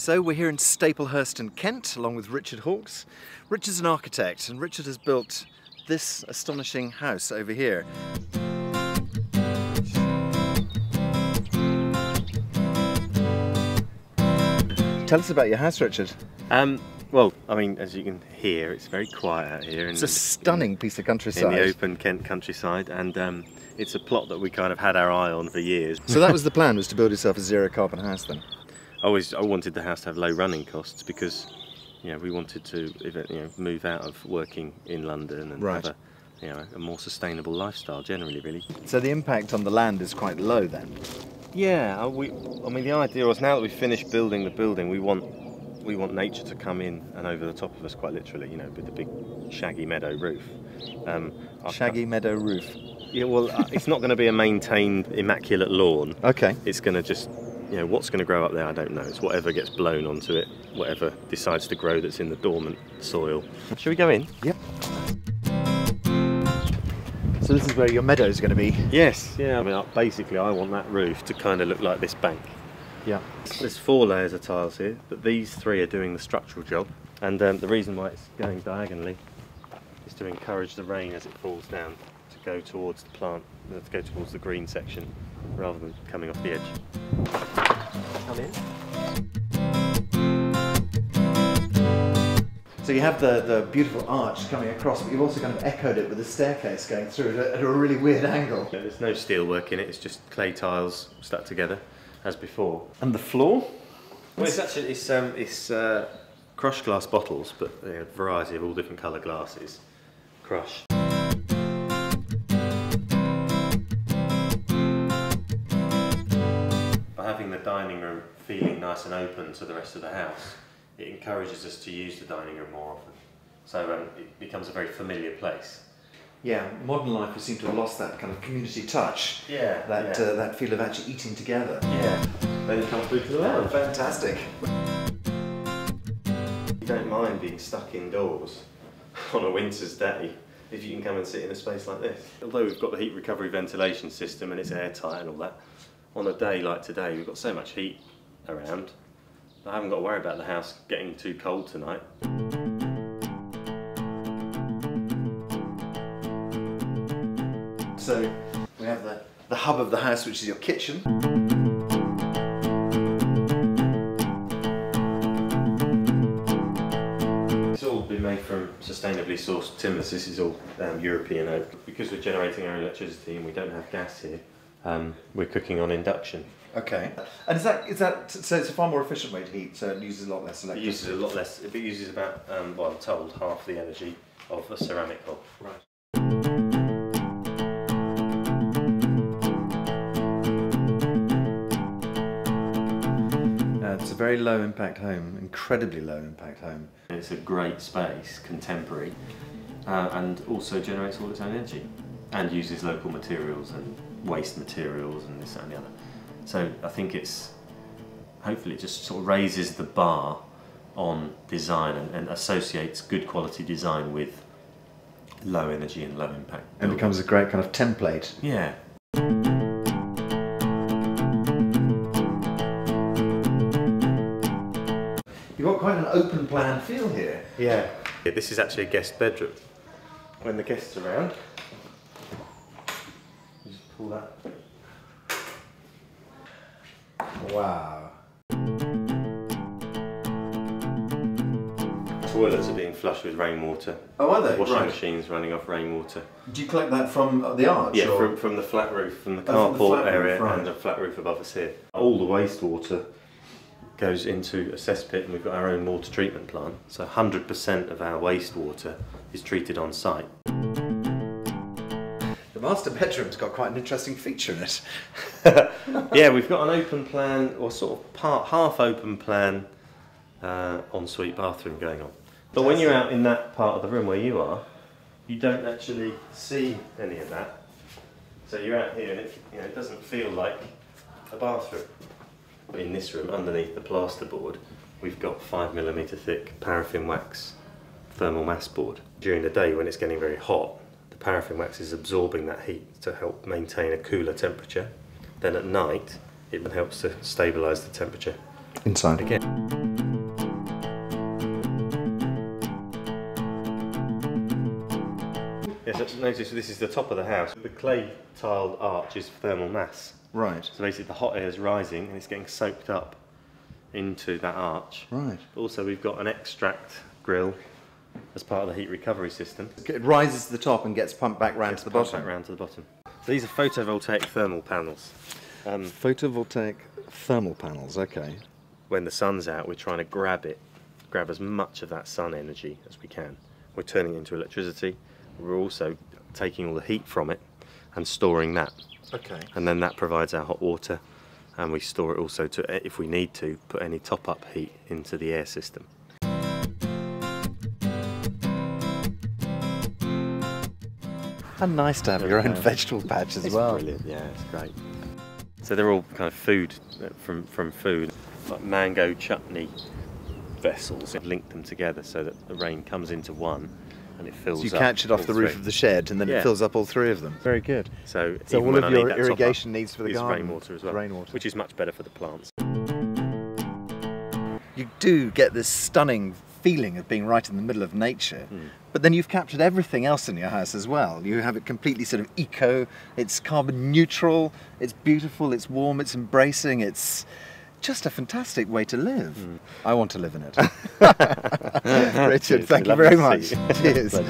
So we're here in Staplehurst in Kent, along with Richard Hawkes. Richard's an architect, and Richard has built this astonishing house over here. Tell us about your house, Richard. Well, I mean, as you can hear, it's very quiet out here. It's a stunning piece of countryside. In the open Kent countryside, and it's a plot that we kind of had our eye on for years. So that was the plan, was to build yourself a zero carbon house then? I wanted the house to have low running costs because, we wanted to, move out of working in London and have a more sustainable lifestyle generally, really. So the impact on the land is quite low then? Yeah, I mean, the idea was now that we've finished building the building, we want nature to come in and over the top of us, quite literally, with the big shaggy meadow roof. Shaggy meadow roof? Yeah, well, it's not going to be a maintained, immaculate lawn. Okay. It's going to just, what's going to grow up there, I don't know. It's whatever gets blown onto it, whatever decides to grow that's in the dormant soil. Shall we go in? Yep. So this is where your meadow is going to be? Yes, yeah. I mean, basically, I want that roof to kind of look like this bank. Yeah. There's 4 layers of tiles here, but these 3 are doing the structural job. And the reason why it's going diagonally is to encourage the rain as it falls down to go towards the plant, to go towards the green section, rather than coming off the edge. Come in. So you have the beautiful arch coming across, but you've also kind of echoed it with a staircase going through it at a really weird angle. Yeah, there's no steel work in it, it's just clay tiles stuck together, as before. And the floor? Well, it's crushed glass bottles, but a variety of all different colour glasses, crushed. By having the dining room feeling nice and open to the rest of the house, it encourages us to use the dining room more often. So it becomes a very familiar place. Yeah, modern life we seem to have lost that kind of community touch. Yeah. That feel of actually eating together. Yeah. Then you come through to the lounge. Fantastic. You don't mind being stuck indoors on a winter's day if you can come and sit in a space like this. Although we've got the heat recovery ventilation system and it's airtight and all that, on a day like today we've got so much heat around, I haven't got to worry about the house getting too cold tonight. So we have the hub of the house, which is your kitchen. It's all been made from sustainably sourced timbers. This is all European oak. Because we're generating our electricity and we don't have gas here, we're cooking on induction. Okay. And is that so? It's a far more efficient way to heat, so it uses a lot less electricity. It uses a lot less. It uses about, well, I'm told, half the energy of a ceramic hob. Right. It's a very low impact home, incredibly low impact home. It's a great space, contemporary, and also generates all its own energy, and uses local materials and waste materials and this and the other. So I think hopefully it just sort of raises the bar on design and associates good quality design with low energy and low impact. And becomes a great kind of template. Yeah. You've got quite an open plan feel here. Yeah. This is actually a guest bedroom. When the guests are around, you just pull that. Wow. Toilets are being flushed with rainwater. Oh, are they? Washing right. machines running off rainwater. Do you collect that from the arch? Yeah, or? from the flat roof, from the from the carport flat area roof, right. and the flat roof above us here. All the wastewater goes into a cesspit, and we've got our own water treatment plant. So 100% of our wastewater is treated on site. The master bedroom's got quite an interesting feature in it. Yeah, we've got an open plan, or sort of half open plan ensuite bathroom going on. But when you're out in that part of the room where you are, you don't actually see any of that. So you're out here and it doesn't feel like a bathroom. In this room, underneath the plasterboard, we've got 5mm thick paraffin wax thermal mass board. During the day when it's getting very hot, the paraffin wax is absorbing that heat to help maintain a cooler temperature. Then at night, it helps to stabilise the temperature inside again. Yes, notice this is the top of the house. The clay tiled arch is thermal mass. Right. So basically the hot air is rising and it's getting soaked up into that arch. Right. Also we've got an extract grill as part of the heat recovery system. It rises to the top and gets pumped back round to the bottom. Back round to the bottom. So these are photovoltaic thermal panels. Photovoltaic thermal panels, okay. When the sun's out, we're trying to grab as much of that sun energy as we can. We're turning it into electricity. We're also taking all the heat from it and storing that. Okay. And then that provides our hot water, and we store it also to, if we need to, put any top-up heat into the air system. And nice to have your own vegetable patch as well. It's brilliant, yeah, it's great. So they're all kind of food, from food, like mango chutney vessels. I've linked them together so that the rain comes into one and it fills up. So you catch it off the roof of the shed and then it fills up all three of them. Very good. So all of your irrigation needs for the garden rainwater as well, rainwater, which is much better for the plants. You do get this stunning feeling of being right in the middle of nature, but then you've captured everything else in your house as well. You have it completely sort of eco, it's carbon neutral, it's beautiful, it's warm, it's embracing, it's just a fantastic way to live. I want to live in it. Richard, thank you very much. Cheers.